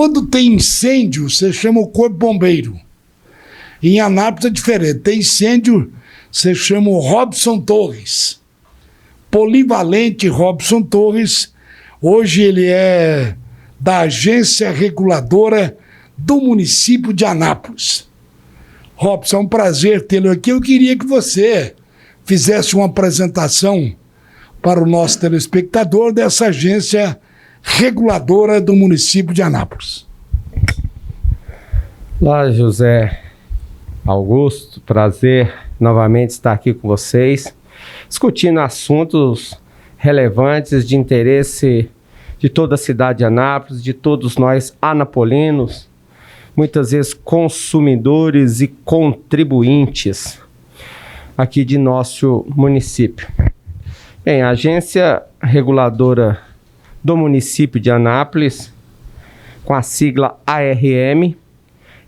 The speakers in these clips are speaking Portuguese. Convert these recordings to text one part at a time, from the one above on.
Quando tem incêndio, você chama o corpo bombeiro. Em Anápolis é diferente. Tem incêndio, você chama o Robson Torres. Polivalente Robson Torres. Hoje ele é da Agência Reguladora do município de Anápolis. Robson, é um prazer tê-lo aqui. Eu queria que você fizesse uma apresentação para o nosso telespectador dessa agência reguladora do município de Anápolis. Olá, José Augusto, prazer novamente estar aqui com vocês, discutindo assuntos relevantes de interesse de toda a cidade de Anápolis, de todos nós anapolinos, muitas vezes consumidores e contribuintes aqui de nosso município. Bem, a Agência Reguladora do município de Anápolis, com a sigla ARM,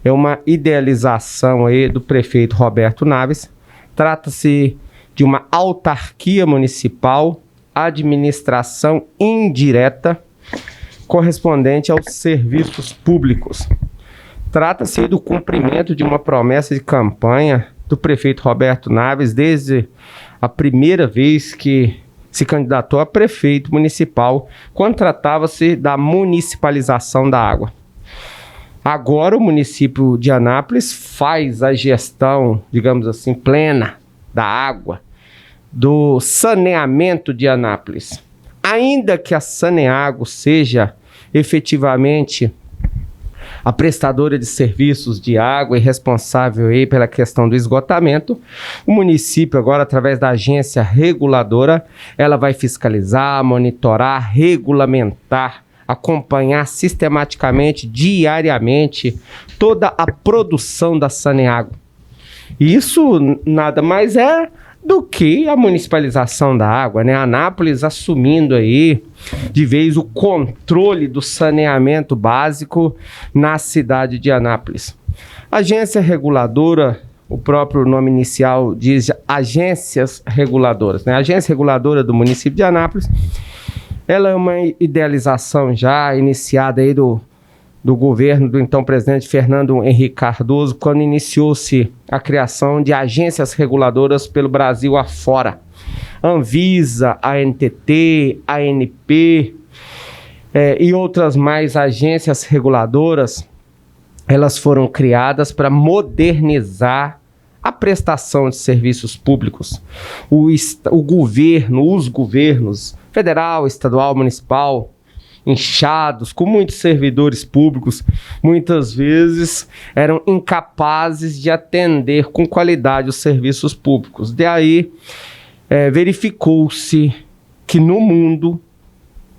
é uma idealização aí do prefeito Roberto Naves. Trata-se de uma autarquia municipal, administração indireta, correspondente aos serviços públicos. Trata-se do cumprimento de uma promessa de campanha do prefeito Roberto Naves desde a primeira vez que se candidatou a prefeito municipal, quando tratava-se da municipalização da água. Agora o município de Anápolis faz a gestão, digamos assim, plena da água, do saneamento de Anápolis. Ainda que a Saneago seja efetivamente a prestadora de serviços de água e responsável aí pela questão do esgotamento, o município agora, através da agência reguladora, ela vai fiscalizar, monitorar, regulamentar, acompanhar sistematicamente, diariamente, toda a produção da Saneago. Isso nada mais é do que a municipalização da água, né? Anápolis assumindo aí de vez o controle do saneamento básico na cidade de Anápolis. Agência reguladora, o próprio nome inicial diz agências reguladoras, né? A Agência Reguladora do município de Anápolis, ela é uma idealização já iniciada aí do governo do então presidente Fernando Henrique Cardoso, quando iniciou-se a criação de agências reguladoras pelo Brasil afora. Anvisa, ANTT, ANP e outras mais agências reguladoras, elas foram criadas para modernizar a prestação de serviços públicos. O governo, os governos federal, estadual, municipal, inchados, com muitos servidores públicos, muitas vezes eram incapazes de atender com qualidade os serviços públicos. Daí, verificou-se que no mundo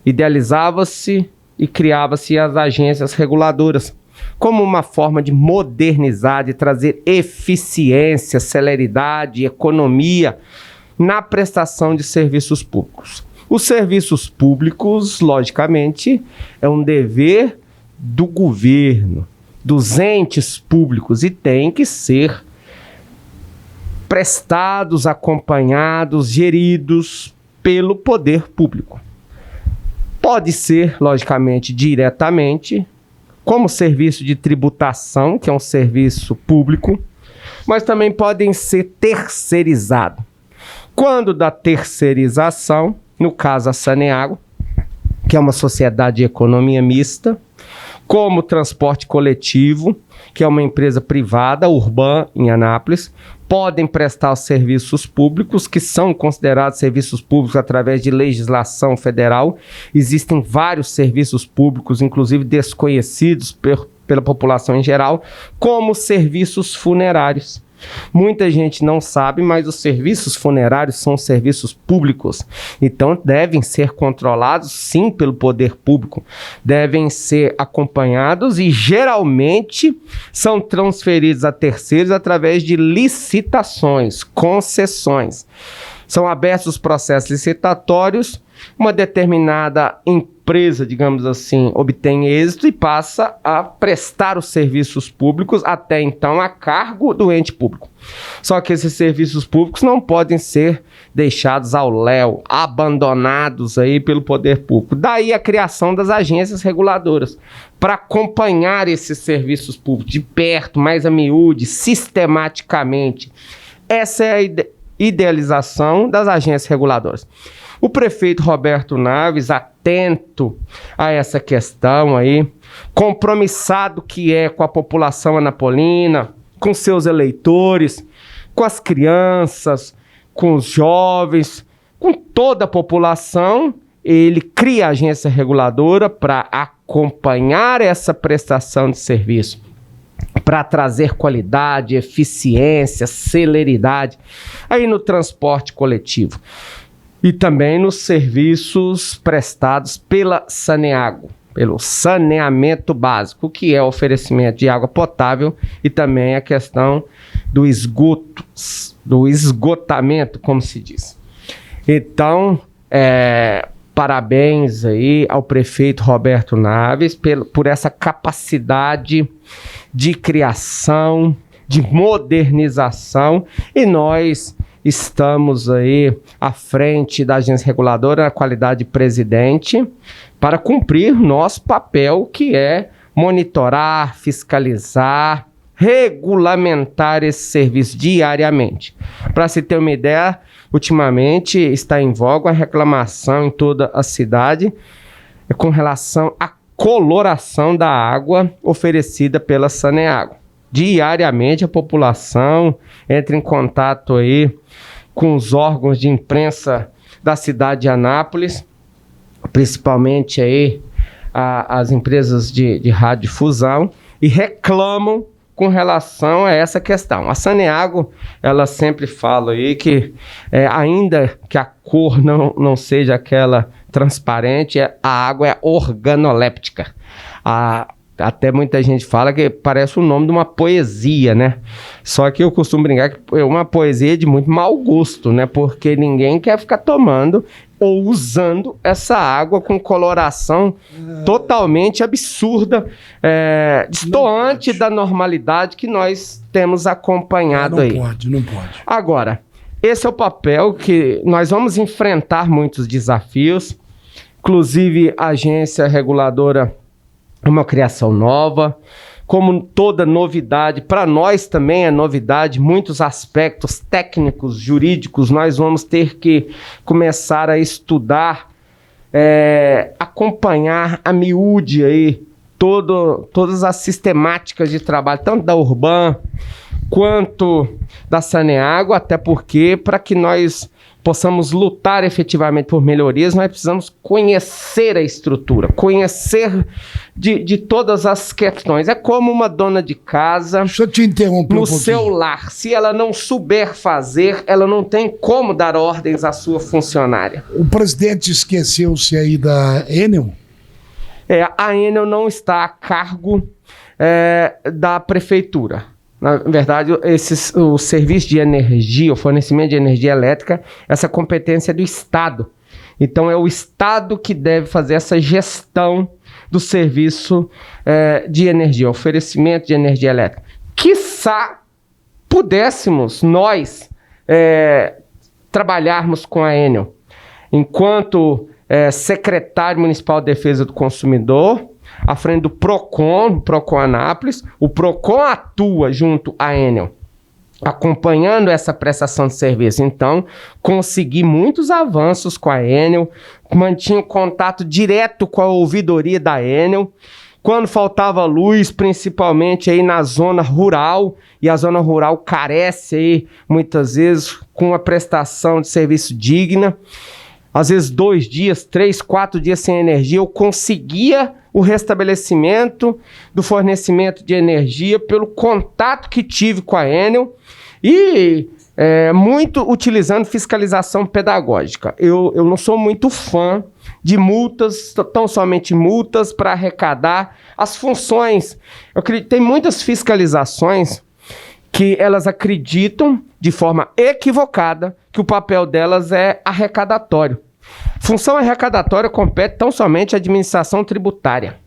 idealizava-se e criava-se as agências reguladoras como uma forma de modernizar, de trazer eficiência, celeridade, economia na prestação de serviços públicos. Os serviços públicos, logicamente, é um dever do governo, dos entes públicos, e tem que ser prestados, acompanhados, geridos pelo poder público. Pode ser, logicamente, diretamente, como serviço de tributação, que é um serviço público, mas também podem ser terceirizados. Quando da terceirização, no caso a Saneago, que é uma sociedade de economia mista, como transporte coletivo, que é uma empresa privada, Urban, em Anápolis, podem prestar os serviços públicos, que são considerados serviços públicos através de legislação federal. Existem vários serviços públicos, inclusive desconhecidos pela população em geral, como serviços funerários. Muita gente não sabe, mas os serviços funerários são serviços públicos, então devem ser controlados sim pelo poder público, devem ser acompanhados e geralmente são transferidos a terceiros através de licitações, concessões. São abertos os processos licitatórios, uma determinada empresa empresa, digamos assim, obtém êxito e passa a prestar os serviços públicos, até então a cargo do ente público. Só que esses serviços públicos não podem ser deixados ao léu, abandonados aí pelo poder público. Daí a criação das agências reguladoras, para acompanhar esses serviços públicos de perto, mais a miúde, sistematicamente. Essa é a idealização das agências reguladoras. O prefeito Roberto Naves, atento a essa questão aí, compromissado que é com a população anapolina, com seus eleitores, com as crianças, com os jovens, com toda a população, ele cria a agência reguladora para acompanhar essa prestação de serviço, para trazer qualidade, eficiência, celeridade aí no transporte coletivo e também nos serviços prestados pela Saneago, pelo saneamento básico, que é o oferecimento de água potável e também a questão do esgoto, do esgotamento, como se diz. Então, parabéns aí ao prefeito Roberto Naves por essa capacidade de criação, de modernização, e nós estamos aí à frente da agência reguladora na qualidade de presidente para cumprir nosso papel, que é monitorar, fiscalizar, regulamentar esse serviço diariamente. Para se ter uma ideia, ultimamente está em voga a reclamação em toda a cidade com relação à coloração da água oferecida pela Saneago. Diariamente a população entra em contato aí com os órgãos de imprensa da cidade de Anápolis, principalmente aí as empresas de radiodifusão, e reclamam com relação a essa questão. A Saneago, ela sempre fala aí que ainda que a cor não seja aquela transparente, a água é organoléptica. Até muita gente fala que parece o nome de uma poesia, né? Só que eu costumo brincar que é uma poesia de muito mau gosto, né? Porque ninguém quer ficar tomando ou usando essa água com coloração totalmente absurda, destoante da normalidade que nós temos acompanhado aí. Não pode. Agora, esse é o papel que nós vamos enfrentar muitos desafios, inclusive a agência reguladora é uma criação nova, como toda novidade, para nós também é novidade, muitos aspectos técnicos, jurídicos, nós vamos ter que começar a estudar, acompanhar a miúde aí, todas as sistemáticas de trabalho, tanto da Urban quanto da Saneago, até porque para que nós possamos lutar efetivamente por melhorias, nós precisamos conhecer a estrutura, conhecer de todas as questões. É como uma dona de casa. Deixa eu te interromper no seu lar. Se ela não souber fazer, ela não tem como dar ordens à sua funcionária. O presidente esqueceu-se aí da Enel? A Enel não está a cargo da prefeitura. Na verdade, o serviço de energia, o fornecimento de energia elétrica, essa competência é do Estado. Então, é o Estado que deve fazer essa gestão do serviço de energia, oferecimento de energia elétrica. Quiçá pudéssemos nós trabalharmos com a Enel enquanto secretário municipal de defesa do consumidor, à frente do PROCON Anápolis. O PROCON atua junto à Enel, acompanhando essa prestação de serviço. Então, consegui muitos avanços com a Enel, mantinha contato direto com a ouvidoria da Enel, quando faltava luz, principalmente aí na zona rural, e a zona rural carece aí, muitas vezes, com uma prestação de serviço digna. Às vezes 2 dias, 3, 4 dias sem energia, eu conseguia o restabelecimento do fornecimento de energia pelo contato que tive com a Enel e muito utilizando fiscalização pedagógica. Eu não sou muito fã de multas, tão somente multas para arrecadar as funções. Eu acredito, tem muitas fiscalizações que elas acreditam de forma equivocada que o papel delas é arrecadatório. Função arrecadatória compete tão somente à administração tributária.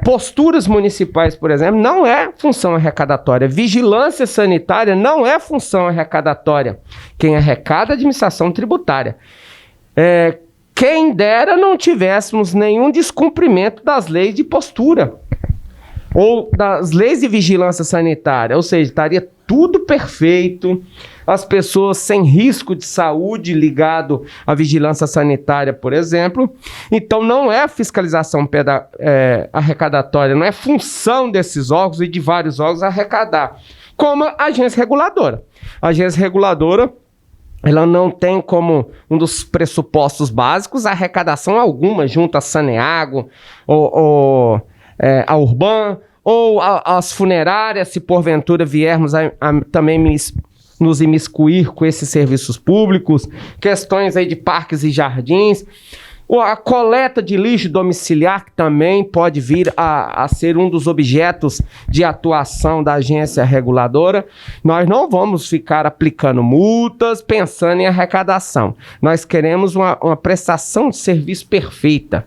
Posturas municipais, por exemplo, não é função arrecadatória. Vigilância sanitária não é função arrecadatória. Quem arrecada é a administração tributária. Quem dera não tivéssemos nenhum descumprimento das leis de postura ou das leis de vigilância sanitária, ou seja, estaria tudo perfeito, as pessoas sem risco de saúde ligado à vigilância sanitária, por exemplo. Então não é fiscalização arrecadatória, não é função desses órgãos e de vários órgãos arrecadar, como a agência reguladora. A agência reguladora, ela não tem como um dos pressupostos básicos a arrecadação alguma junto a Saneago ou a Urban ou as funerárias, se porventura viermos a também nos imiscuir com esses serviços públicos, questões aí de parques e jardins, a coleta de lixo domiciliar, que também pode vir a ser um dos objetos de atuação da agência reguladora. Nós não vamos ficar aplicando multas pensando em arrecadação. Nós queremos uma prestação de serviço perfeita.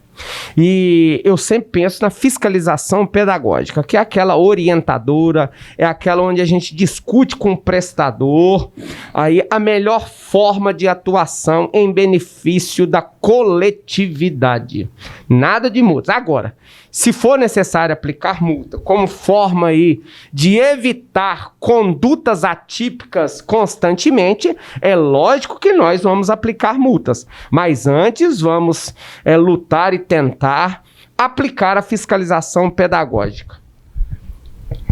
E eu sempre penso na fiscalização pedagógica, que é aquela orientadora, é aquela onde a gente discute com o prestador aí a melhor forma de atuação em benefício da coletividade. Nada de multas. Agora, se for necessário aplicar multa como forma aí de evitar condutas atípicas constantemente, é lógico que nós vamos aplicar multas. Mas antes vamos lutar e tentar aplicar a fiscalização pedagógica.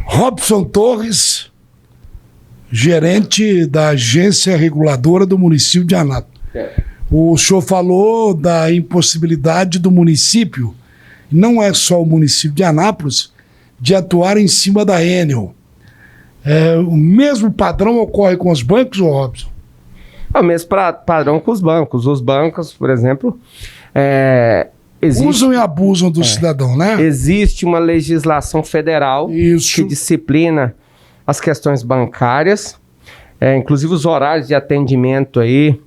Robson Torres, gerente da agência reguladora do município de Anápolis. O senhor falou da impossibilidade do município, não é só o município de Anápolis, de atuar em cima da Enel. O mesmo padrão ocorre com os bancos, ou Robson? É o mesmo padrão com os bancos. Os bancos, por exemplo, usam e abusam do cidadão, né? Existe uma legislação federal que disciplina as questões bancárias, inclusive os horários de atendimento aí,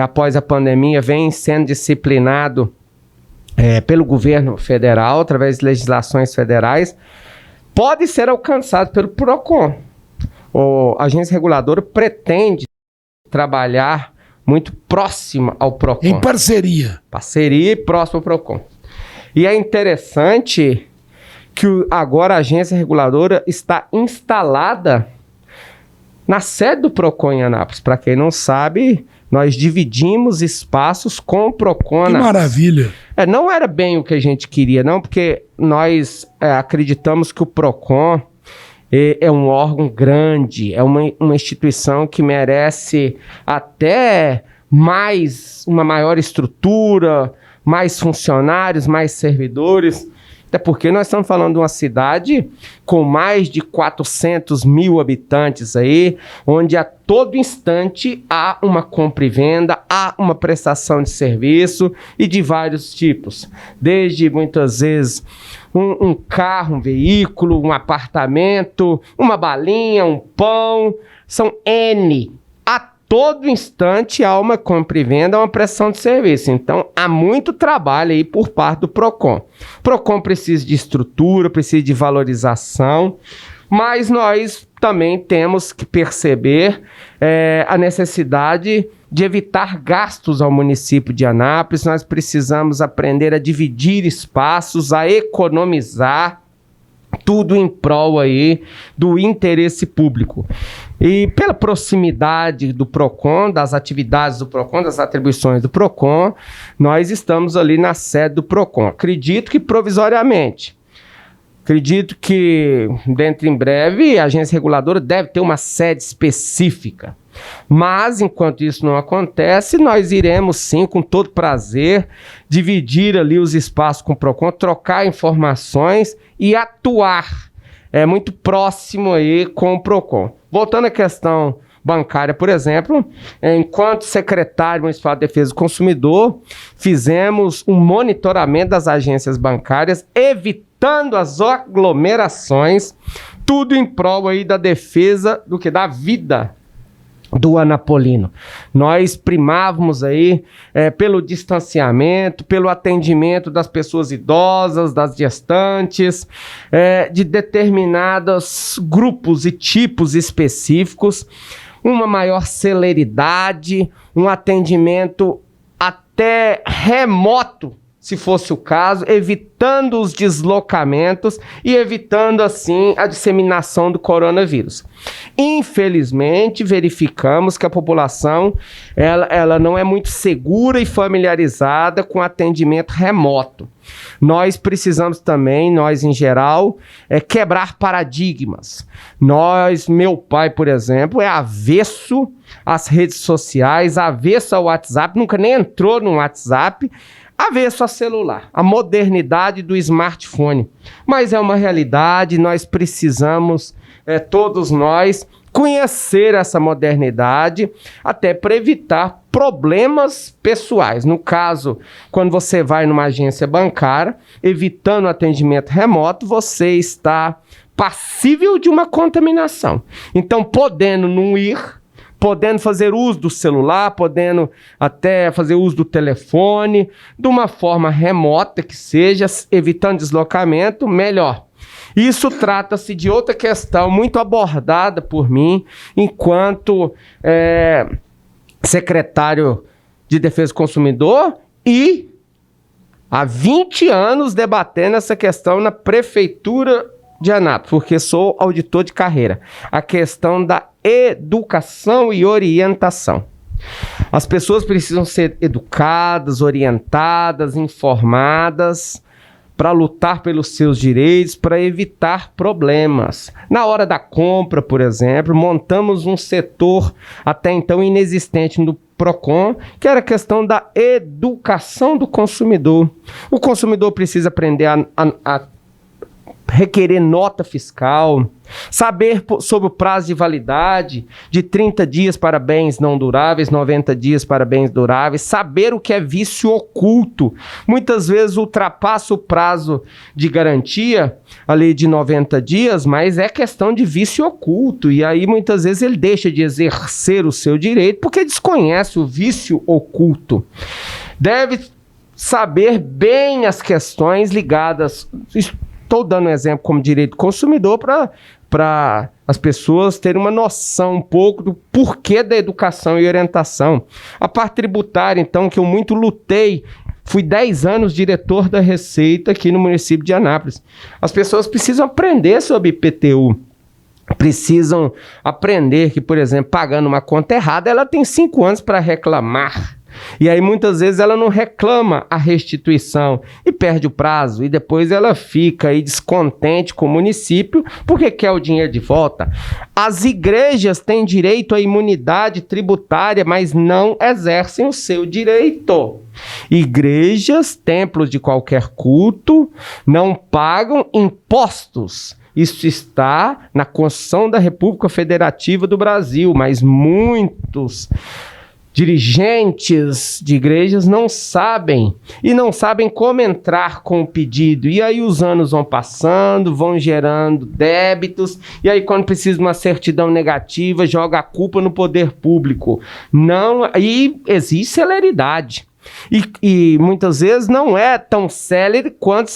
após a pandemia, vem sendo disciplinado pelo governo federal, através de legislações federais, pode ser alcançado pelo PROCON. A agência reguladora pretende trabalhar muito próxima ao PROCON. Em parceria. Parceria e próximo ao PROCON. E é interessante que agora a agência reguladora está instalada na sede do PROCON em Anápolis. Para quem não sabe, nós dividimos espaços com o PROCON. Que maravilha! Não era bem o que a gente queria, não, porque nós acreditamos que o PROCON é um órgão grande, é uma instituição que merece até uma maior estrutura, mais funcionários, mais servidores. Até porque nós estamos falando de uma cidade com mais de 400 mil habitantes aí, onde a todo instante há uma compra e venda, há uma prestação de serviço e de vários tipos. Desde, muitas vezes, um carro, um veículo, um apartamento, uma balinha, um pão, são N. Todo instante há uma compra e venda, uma prestação de serviço. Então, há muito trabalho aí por parte do PROCON. O PROCON precisa de estrutura, precisa de valorização, mas nós também temos que perceber a necessidade de evitar gastos ao município de Anápolis. Nós precisamos aprender a dividir espaços, a economizar, tudo em prol aí do interesse público. E pela proximidade do PROCON, das atividades do PROCON, das atribuições do PROCON, nós estamos ali na sede do PROCON. Acredito que provisoriamente. Acredito que dentro em breve a agência reguladora deve ter uma sede específica. Mas, enquanto isso não acontece, nós iremos sim, com todo prazer, dividir ali os espaços com o PROCON, trocar informações e atuar muito próximo aí com o PROCON. Voltando à questão bancária, por exemplo, enquanto secretário municipal de defesa do consumidor, fizemos um monitoramento das agências bancárias, evitando as aglomerações, tudo em prol aí da defesa da vida do Anapolino. Nós primávamos aí pelo distanciamento, pelo atendimento das pessoas idosas, das gestantes, de determinados grupos e tipos específicos, uma maior celeridade, um atendimento até remoto, se fosse o caso, evitando os deslocamentos e evitando, assim, a disseminação do coronavírus. Infelizmente, verificamos que a população ela não é muito segura e familiarizada com atendimento remoto. Nós precisamos também, nós em geral, quebrar paradigmas. Meu pai, por exemplo, é avesso às redes sociais, avesso ao WhatsApp, nunca nem entrou no WhatsApp, avesso a celular, a modernidade do smartphone. Mas é uma realidade, nós precisamos, todos nós, conhecer essa modernidade, até para evitar problemas pessoais. No caso, quando você vai numa agência bancária, evitando atendimento remoto, você está passível de uma contaminação. Então, podendo não ir, podendo fazer uso do celular, podendo até fazer uso do telefone, de uma forma remota que seja, evitando deslocamento, melhor. Isso trata-se de outra questão muito abordada por mim, enquanto secretário de Defesa do Consumidor e há 20 anos debatendo essa questão na Prefeitura de Anápolis, porque sou auditor de carreira. A questão da educação e orientação. As pessoas precisam ser educadas, orientadas, informadas para lutar pelos seus direitos, para evitar problemas. Na hora da compra, por exemplo, montamos um setor até então inexistente no PROCON, que era a questão da educação do consumidor. O consumidor precisa aprender a requerer nota fiscal, saber sobre o prazo de validade de 30 dias para bens não duráveis, 90 dias para bens duráveis, saber o que é vício oculto. Muitas vezes ultrapassa o prazo de garantia ali de 90 dias, mas é questão de vício oculto, e aí muitas vezes ele deixa de exercer o seu direito porque desconhece o vício oculto. Deve saber bem as questões ligadas. Estou dando um exemplo como direito do consumidor para as pessoas terem uma noção um pouco do porquê da educação e orientação. A parte tributária, então, que eu muito lutei, fui 10 anos diretor da Receita aqui no município de Anápolis. As pessoas precisam aprender sobre IPTU. Precisam aprender que, por exemplo, pagando uma conta errada, ela tem 5 anos para reclamar. E aí muitas vezes ela não reclama a restituição e perde o prazo, e depois ela fica aí descontente com o município porque quer o dinheiro de volta. As igrejas têm direito à imunidade tributária, mas não exercem o seu direito. Igrejas, templos de qualquer culto, não pagam impostos. Isso está na Constituição da República Federativa do Brasil, mas muitos dirigentes de igrejas não sabem, e não sabem como entrar com o pedido, e aí os anos vão passando, vão gerando débitos, e aí quando precisa de uma certidão negativa, joga a culpa no poder público. Não, e existe celeridade, e muitas vezes não é tão célere quanto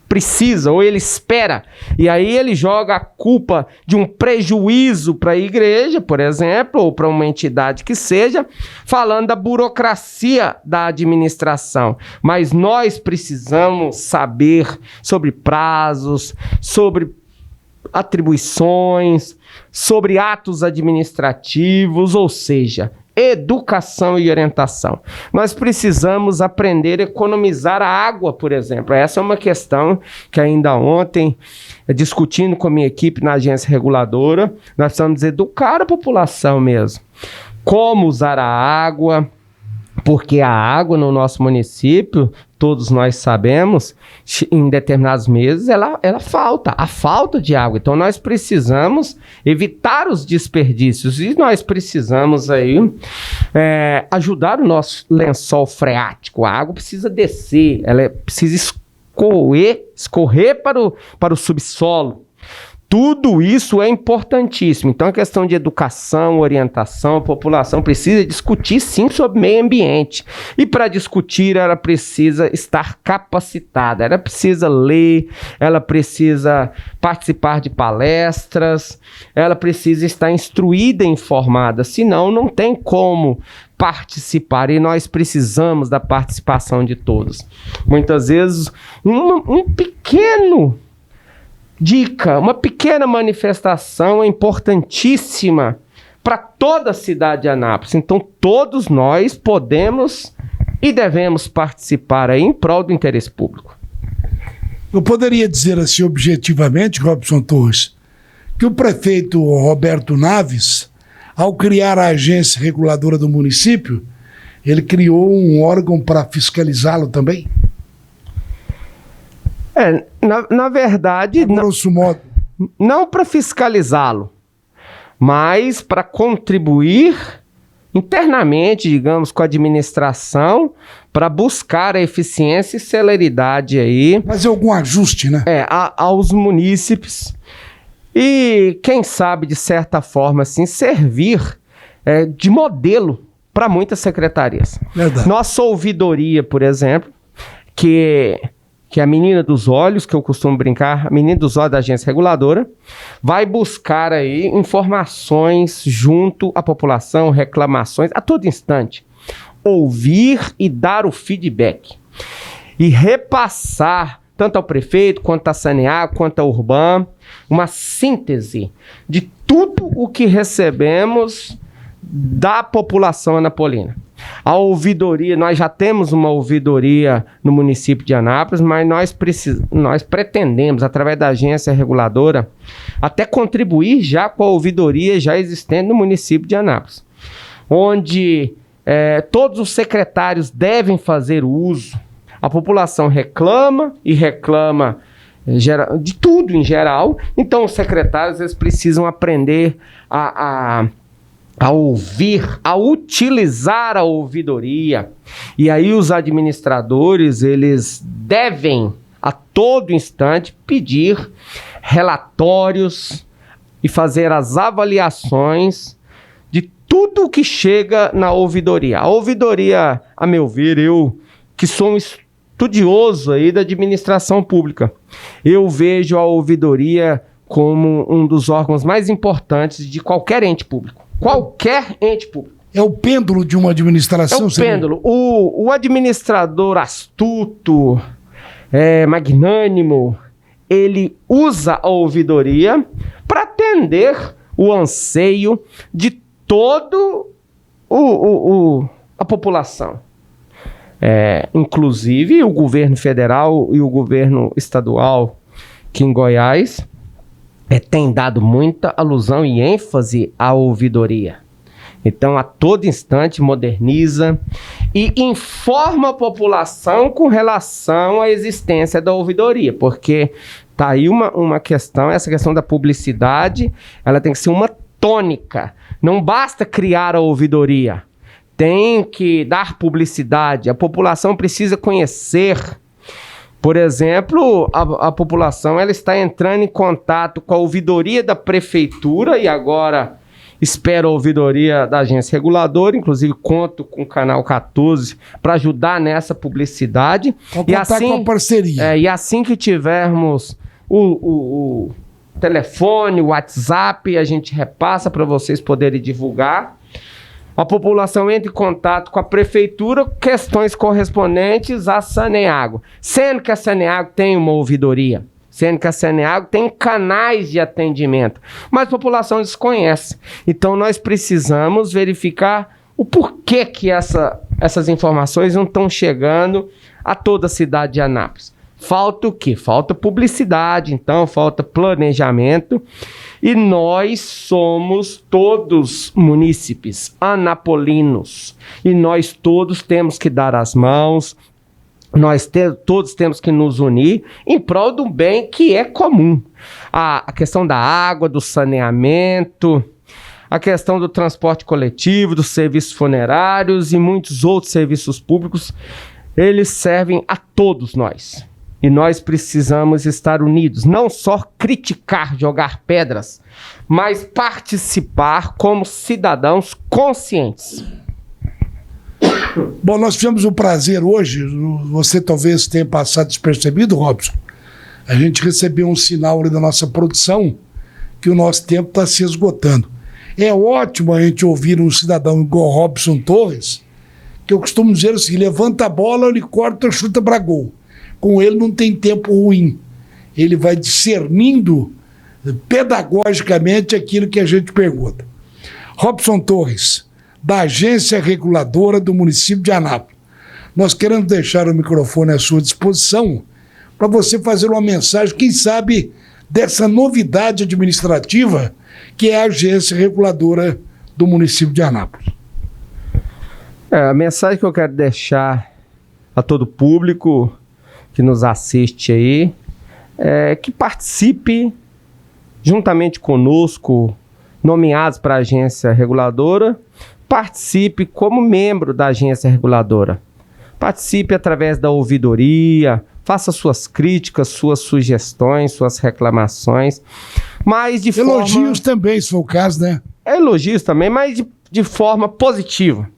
precisa, ou ele espera, e aí ele joga a culpa de um prejuízo para a igreja, por exemplo, ou para uma entidade que seja, falando da burocracia da administração. Mas nós precisamos saber sobre prazos, sobre atribuições, sobre atos administrativos, ou seja, educação e orientação. Nós precisamos aprender a economizar a água, por exemplo. Essa é uma questão que ainda ontem, discutindo com a minha equipe na agência reguladora, nós precisamos educar a população mesmo. Como usar a água, porque a água no nosso município, todos nós sabemos, em determinados meses ela falta, a falta de água. Então nós precisamos evitar os desperdícios e nós precisamos aí ajudar o nosso lençol freático. A água precisa descer, ela precisa escorrer para o subsolo. Tudo isso é importantíssimo. Então, a questão de educação, orientação, a população precisa discutir, sim, sobre meio ambiente. E para discutir, ela precisa estar capacitada, ela precisa ler, ela precisa participar de palestras, ela precisa estar instruída e informada, senão não tem como participar, e nós precisamos da participação de todos. Muitas vezes, um pequeno dica, uma pequena manifestação é importantíssima para toda a cidade de Anápolis. Então, todos nós podemos e devemos participar aí em prol do interesse público. Eu poderia dizer assim objetivamente, Robson Torres, que o prefeito Roberto Naves, ao criar a agência reguladora do município, ele criou um órgão para fiscalizá-lo também? Na verdade, grosso modo, não para fiscalizá-lo, mas para contribuir internamente, digamos, com a administração, para buscar a eficiência e celeridade aí. Fazer algum ajuste, né? Aos munícipes. E, quem sabe, de certa forma, assim, servir de modelo para muitas secretarias. Verdade. Nossa ouvidoria, por exemplo, que é a menina dos olhos, que eu costumo brincar, a menina dos olhos da agência reguladora, vai buscar aí informações junto à população, reclamações, a todo instante. Ouvir e dar o feedback. E repassar, tanto ao prefeito, quanto à Saneago, quanto à Urban, uma síntese de tudo o que recebemos da população anapolina. A ouvidoria, nós já temos uma ouvidoria no município de Anápolis, mas nós pretendemos, através da agência reguladora, até contribuir já com a ouvidoria já existente no município de Anápolis, onde todos os secretários devem fazer uso. A população reclama de tudo em geral, então os secretários eles precisam aprender a ouvir, a utilizar a ouvidoria. E aí os administradores, eles devem a todo instante pedir relatórios e fazer as avaliações de tudo que chega na ouvidoria. A ouvidoria, a meu ver, eu que sou um estudioso aí da administração pública, eu vejo a ouvidoria como um dos órgãos mais importantes de qualquer ente público. Qualquer ente público. É o pêndulo de uma administração? É o pêndulo. O administrador astuto, magnânimo, ele usa a ouvidoria para atender o anseio de todo a população. Inclusive o governo federal e o governo estadual, que em Goiás tem dado muita alusão e ênfase à ouvidoria. Então, a todo instante moderniza e informa a população com relação à existência da ouvidoria, porque tá aí uma questão, essa questão da publicidade, ela tem que ser uma tônica. Não basta criar a ouvidoria, tem que dar publicidade, a população precisa conhecer. Por exemplo, a população ela está entrando em contato com a ouvidoria da prefeitura e agora espero a ouvidoria da agência reguladora, inclusive conto com o Canal 14 para ajudar nessa publicidade. Vou contar com a parceria. E assim que tivermos o telefone, o WhatsApp, a gente repassa para vocês poderem divulgar. A população entra em contato com a prefeitura, questões correspondentes à Saneago. Sendo que a Saneago tem uma ouvidoria, sendo que a Saneago tem canais de atendimento, mas a população desconhece. Então nós precisamos verificar o porquê que essas informações não estão chegando a toda a cidade de Anápolis. Falta o quê? Falta publicidade, então falta planejamento. E nós somos todos munícipes anapolinos. E nós todos temos que dar as mãos, todos temos que nos unir em prol do bem que é comum. A questão da água, do saneamento, a questão do transporte coletivo, dos serviços funerários e muitos outros serviços públicos, eles servem a todos nós. E nós precisamos estar unidos, não só criticar, jogar pedras, mas participar como cidadãos conscientes. Bom, nós tivemos o prazer hoje, você talvez tenha passado despercebido, Robson, a gente recebeu um sinal ali da nossa produção que o nosso tempo está se esgotando. É ótimo a gente ouvir um cidadão igual Robson Torres, que eu costumo dizer assim, levanta a bola, ele corta, chuta para gol. Com ele não tem tempo ruim. Ele vai discernindo pedagogicamente aquilo que a gente pergunta. Robson Torres, da Agência Reguladora do município de Anápolis. Nós queremos deixar o microfone à sua disposição para você fazer uma mensagem, quem sabe, dessa novidade administrativa que é a Agência Reguladora do município de Anápolis. A mensagem que eu quero deixar a todo o público que nos assiste aí é que participe juntamente conosco, nomeados para a agência reguladora, participe como membro da agência reguladora. Participe através da ouvidoria, faça suas críticas, suas sugestões, suas reclamações, mas de elogios também, se for o caso, né? Elogios também, mas de forma positiva.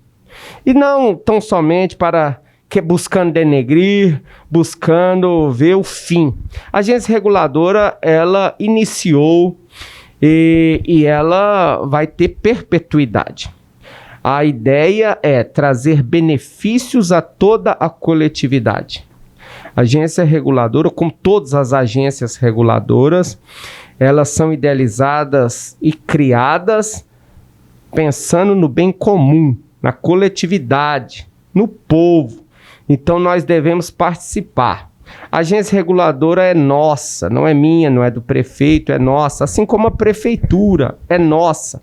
E não tão somente para buscando denegrir, buscando ver o fim. A agência reguladora, ela iniciou e ela vai ter perpetuidade. A ideia é trazer benefícios a toda a coletividade. A agência reguladora, como todas as agências reguladoras, elas são idealizadas e criadas pensando no bem comum, na coletividade, no povo. Então nós devemos participar. A agência reguladora é nossa, não é minha, não é do prefeito, é nossa. Assim como a prefeitura é nossa.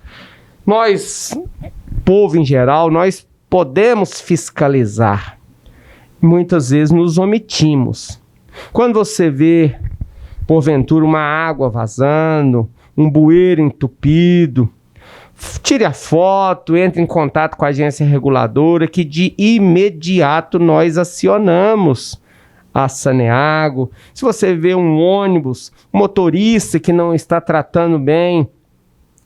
Nós, povo em geral, nós podemos fiscalizar. Muitas vezes nos omitimos. Quando você vê, porventura, uma água vazando, um bueiro entupido, tire a foto, entre em contato com a agência reguladora, que de imediato nós acionamos a Saneago. Se você vê um ônibus, um motorista que não está tratando bem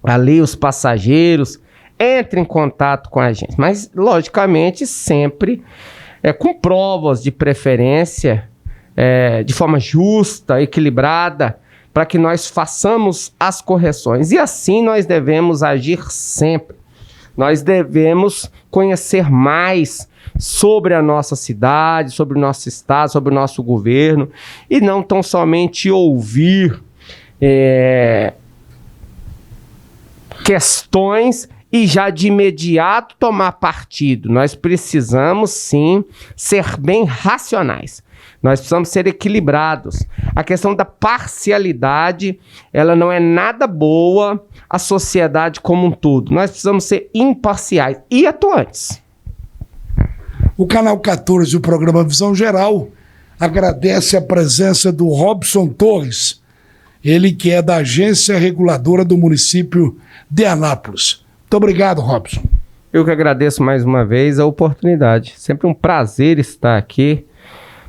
ali os passageiros, entre em contato com a gente. Mas, logicamente, sempre com provas de preferência, de forma justa, equilibrada, para que nós façamos as correções. E assim nós devemos agir sempre. Nós devemos conhecer mais sobre a nossa cidade, sobre o nosso estado, sobre o nosso governo, e não tão somente ouvir questões e já de imediato tomar partido. Nós precisamos, sim, ser bem racionais. Nós precisamos ser equilibrados. A questão da parcialidade, ela não é nada boa à sociedade como um todo. Nós precisamos ser imparciais e atuantes. O Canal 14, o programa Visão Geral, agradece a presença do Robson Torres, ele que é da Agência Reguladora do município de Anápolis. Muito obrigado, Robson. Eu que agradeço mais uma vez a oportunidade. Sempre um prazer estar aqui,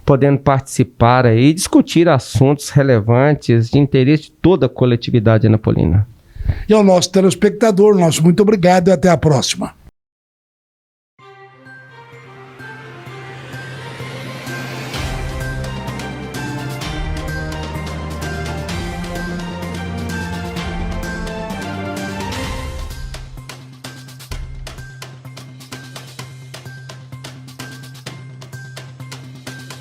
podendo participar aí e discutir assuntos relevantes de interesse de toda a coletividade anapolina. E ao nosso telespectador, nosso muito obrigado e até a próxima.